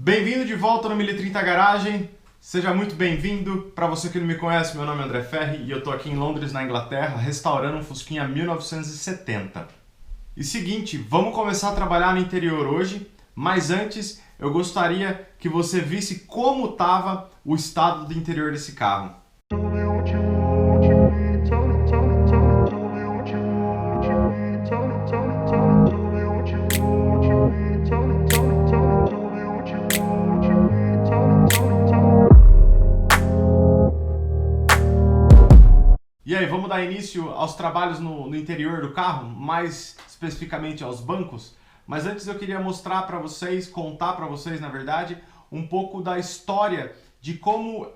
Bem-vindo de volta no 1030 Garagem, seja muito bem-vindo. Para você que não me conhece, meu nome é André Ferri e eu tô aqui em Londres, na Inglaterra, restaurando um Fusquinha 1970. E seguinte, vamos começar a trabalhar no interior hoje, mas antes eu gostaria que você visse como estava o estado do interior desse carro. E aí, vamos dar início aos trabalhos no interior do carro, mais especificamente aos bancos. Mas antes eu queria mostrar para vocês, contar para vocês, na verdade, um pouco da história de como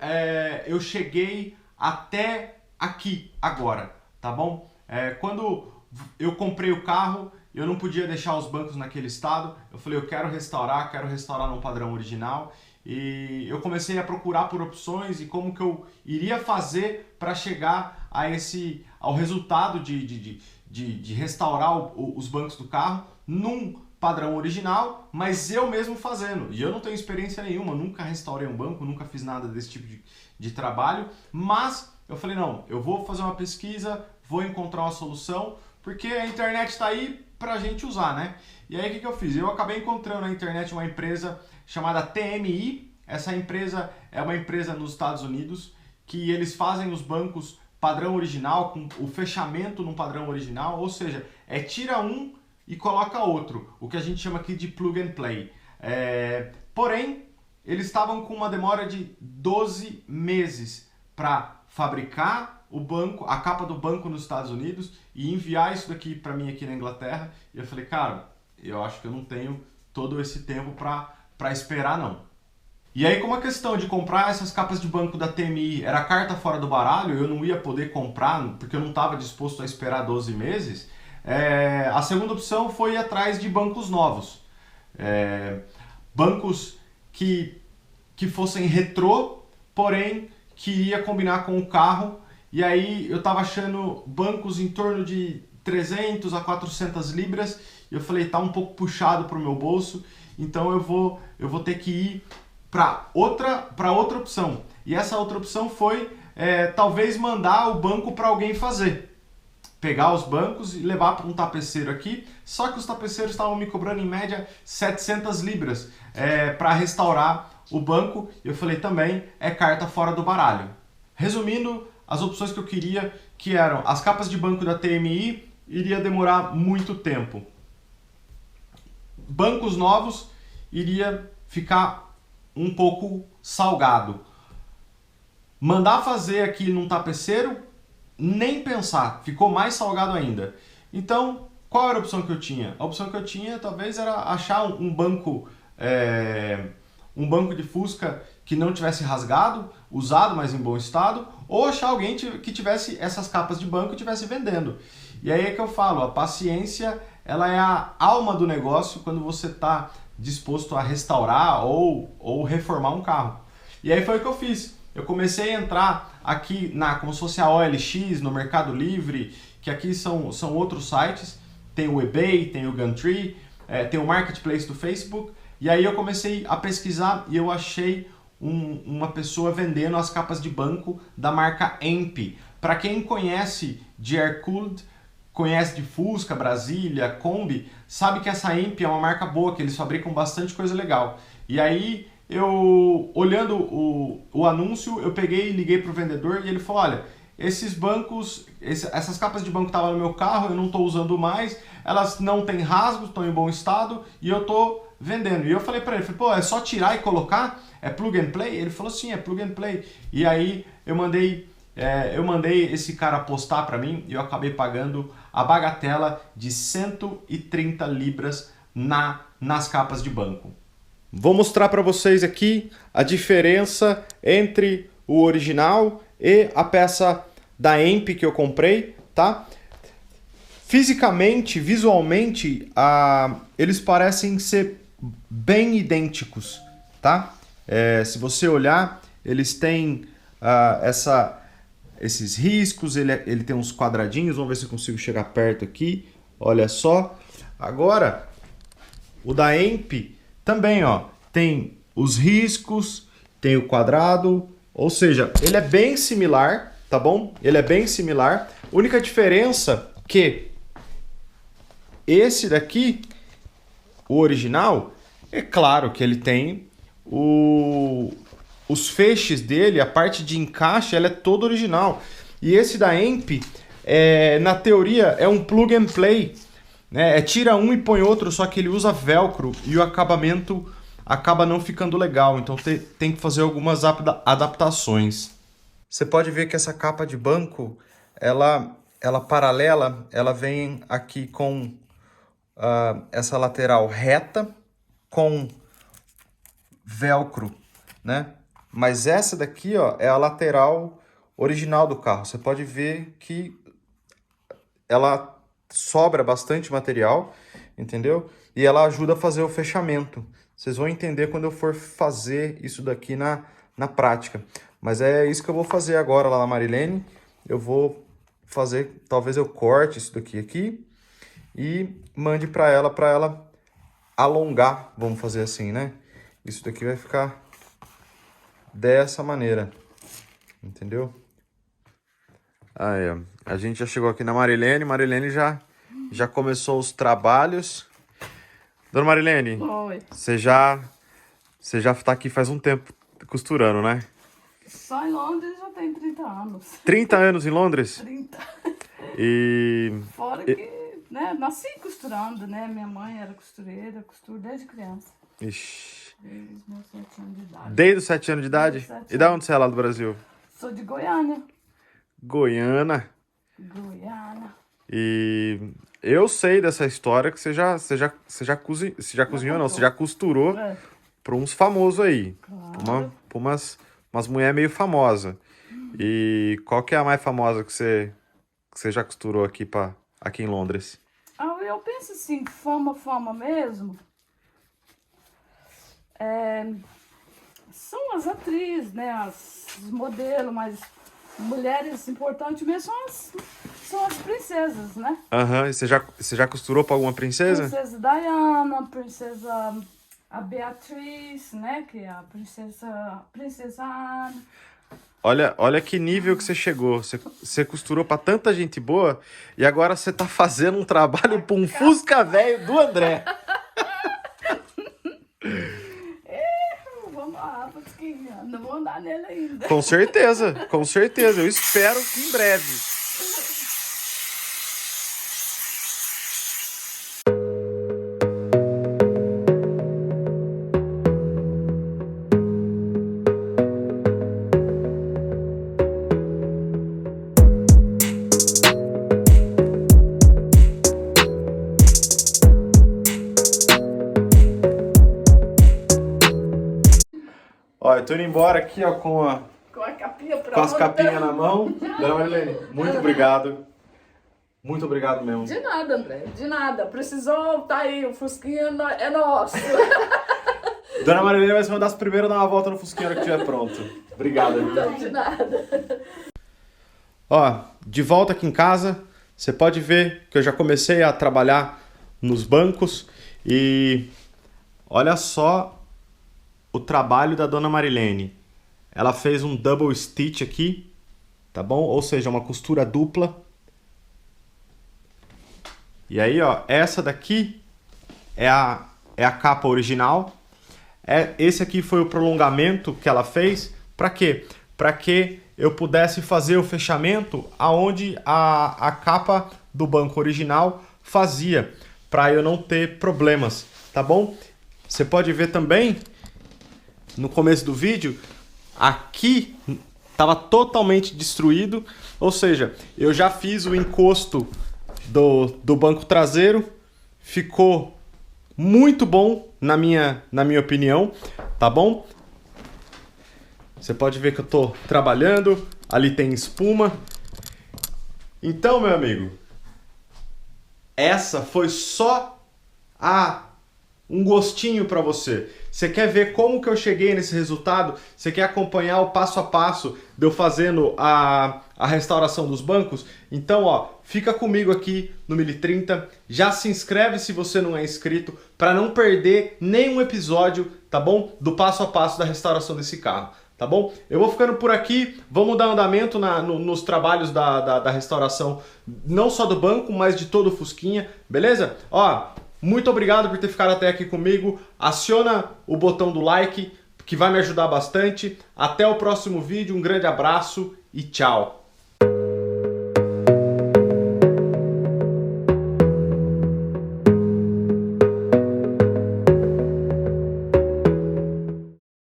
eu cheguei até aqui agora, tá bom? Quando eu comprei o carro, eu não podia deixar os bancos naquele estado. Eu falei, eu quero restaurar no padrão original. E eu comecei a procurar por opções e como que eu iria fazer para chegar ao resultado de restaurar os bancos do carro num padrão original, mas eu mesmo fazendo. E eu não tenho experiência nenhuma, nunca restaurei um banco, nunca fiz nada desse tipo de trabalho, mas eu falei, não, eu vou fazer uma pesquisa, vou encontrar uma solução, porque a internet está aí para a gente usar, né? E aí o que eu fiz? Eu acabei encontrando na internet uma empresa chamada TMI. Essa empresa é uma empresa nos Estados Unidos que eles fazem os bancos padrão original, com o fechamento num padrão original, ou seja, tira um e coloca outro, o que a gente chama aqui de plug and play. Porém, eles estavam com uma demora de 12 meses para fabricar o banco, a capa do banco nos Estados Unidos e enviar isso daqui para mim aqui na Inglaterra. E eu falei, cara, eu acho que eu não tenho todo esse tempo para esperar não. E aí, como a questão de comprar essas capas de banco da TMI era carta fora do baralho, eu não ia poder comprar porque eu não estava disposto a esperar 12 meses, a segunda opção foi ir atrás de bancos novos. Bancos que fossem retrô, porém que ia combinar com o carro. E aí eu estava achando bancos em torno de 300 a 400 libras. E eu falei, tá um pouco puxado para o meu bolso, então eu vou ter que ir para outra opção. E essa outra opção foi talvez mandar o banco para alguém fazer. Pegar os bancos e levar para um tapeceiro aqui, só que os tapeceiros estavam me cobrando em média 700 libras para restaurar o banco. Eu falei, também é carta fora do baralho. Resumindo, as opções que eu queria, que eram as capas de banco da TMI, iria demorar muito tempo. Bancos novos, iria ficar um pouco salgado. Mandar fazer aqui num tapeceiro, nem pensar, ficou mais salgado ainda. Então, qual era a opção que eu tinha? A opção que eu tinha talvez era achar um banco de Fusca que não tivesse rasgado, usado, mas em bom estado, ou achar alguém que tivesse essas capas de banco e estivesse vendendo. E aí é que eu falo, a paciência, ela é a alma do negócio quando você está disposto a restaurar ou reformar um carro. E aí foi o que eu fiz. Eu comecei a entrar aqui como se fosse a OLX, no Mercado Livre, que aqui são outros sites. Tem o eBay, tem o Gumtree, tem o Marketplace do Facebook. E aí eu comecei a pesquisar e eu achei uma pessoa vendendo as capas de banco da marca EMP. Para quem conhece de air-cooled, conhece de Fusca, Brasília, Kombi, sabe que essa EMP é uma marca boa, que eles fabricam bastante coisa legal. E aí, eu olhando o anúncio, eu peguei e liguei para o vendedor e ele falou, olha, esses bancos, essas capas de banco estavam no meu carro, eu não estou usando mais, elas não têm rasgos, estão em bom estado e eu estou vendendo. E eu falei para ele, pô, é só tirar e colocar? É plug and play? Ele falou, sim, é plug and play. E aí eu mandei esse cara postar para mim e eu acabei pagando a bagatela de 130 libras nas capas de banco. Vou mostrar para vocês aqui a diferença entre o original e a peça da EMP que eu comprei, tá? Fisicamente, visualmente, eles parecem ser bem idênticos, tá? Se você olhar, eles têm esses riscos, ele tem uns quadradinhos, vamos ver se eu consigo chegar perto aqui, olha só. Agora, o da EMP também, ó, tem os riscos, tem o quadrado, ou seja, ele é bem similar, tá bom? Ele é bem similar. Única diferença que esse daqui, o original, é claro que ele tem os feixes dele, a parte de encaixe, ela é toda original. E esse da EMP, na teoria, é um plug and play, né? Tira um e põe outro, só que ele usa velcro e o acabamento acaba não ficando legal. Então tem que fazer algumas adaptações. Você pode ver que essa capa de banco, ela paralela, ela vem aqui com essa lateral reta com velcro, né? Mas essa daqui, ó, é a lateral original do carro. Você pode ver que ela sobra bastante material, entendeu? E ela ajuda a fazer o fechamento. Vocês vão entender quando eu for fazer isso daqui na prática. Mas é isso que eu vou fazer agora lá na Marilene. Eu vou fazer, talvez eu corte isso daqui aqui e mande para ela alongar, vamos fazer assim, né? Isso daqui vai ficar dessa maneira, entendeu? Aí, ó, a gente já chegou aqui na Marilene. Marilene já começou os trabalhos. Dona Marilene, Oi. você já tá aqui faz um tempo costurando, né? Só em Londres já tem 30 anos. 30 anos em Londres? 30. E... Fora que, né, nasci costurando, né? Minha mãe era costureira, costuro desde criança. Ixi. Desde os meus 7 anos de idade. Desde os 7 anos de idade? Desde os 7 E da anos. onde você é lá do Brasil? Sou de Goiânia. Goiânia. Goiânia. E eu sei dessa história que você já cozinhou, não, você já costurou É, para uns famosos aí. claro. Pra umas mulheres meio famosas. E qual que é a mais famosa que você já costurou aqui em Londres? Eu penso assim, fama mesmo. São as atrizes, né? As modelos, mas mulheres importantes mesmo são as princesas, né? Aham, e você já costurou para alguma princesa? Princesa Diana, princesa a Beatriz, né? Que é a princesa Ana. Olha que nível que você chegou. Você costurou pra tanta gente boa e agora você tá fazendo um trabalho pra um Fusca velho do André. Vamos lá, Fusquinha. Não vou andar nele ainda. Com certeza, com certeza. Eu espero que em breve. Ó, eu tô indo embora aqui, ó, com as capinhas na mão. Dona Marilene, muito obrigado. Muito obrigado mesmo. De nada, André. De nada. Precisou, tá aí. O Fusquinha é nosso. Dona Marilene vai ser uma das primeiras a dar uma volta no Fusquinha que estiver pronto. Obrigado. Então, de nada. Ó, de volta aqui em casa, você pode ver que eu já comecei a trabalhar nos bancos e olha só o trabalho da Dona Marilene. Ela fez um double stitch aqui, tá bom? Ou seja, uma costura dupla. E aí, ó, essa daqui é a capa original. Esse aqui foi o prolongamento que ela fez. Para quê? Para que eu pudesse fazer o fechamento aonde a capa do banco original fazia, para eu não ter problemas, tá bom? Você pode ver também no começo do vídeo, aqui estava totalmente destruído, ou seja, eu já fiz o encosto do banco traseiro, ficou muito bom na minha opinião, tá bom? Você pode ver que eu estou trabalhando, ali tem espuma. Então, meu amigo, essa foi só um gostinho para você. Você quer ver como que eu cheguei nesse resultado? Você quer acompanhar o passo a passo de eu fazendo a restauração dos bancos? Então, ó, fica comigo aqui no Mili30. Já se inscreve se você não é inscrito para não perder nenhum episódio tá bom? Do passo a passo da restauração desse carro, tá bom? Eu vou ficando por aqui, vamos dar andamento nos trabalhos da restauração, não só do banco, mas de todo o Fusquinha, beleza? Ó, muito obrigado por ter ficado até aqui comigo, aciona o botão do like, que vai me ajudar bastante. Até o próximo vídeo, um grande abraço e tchau!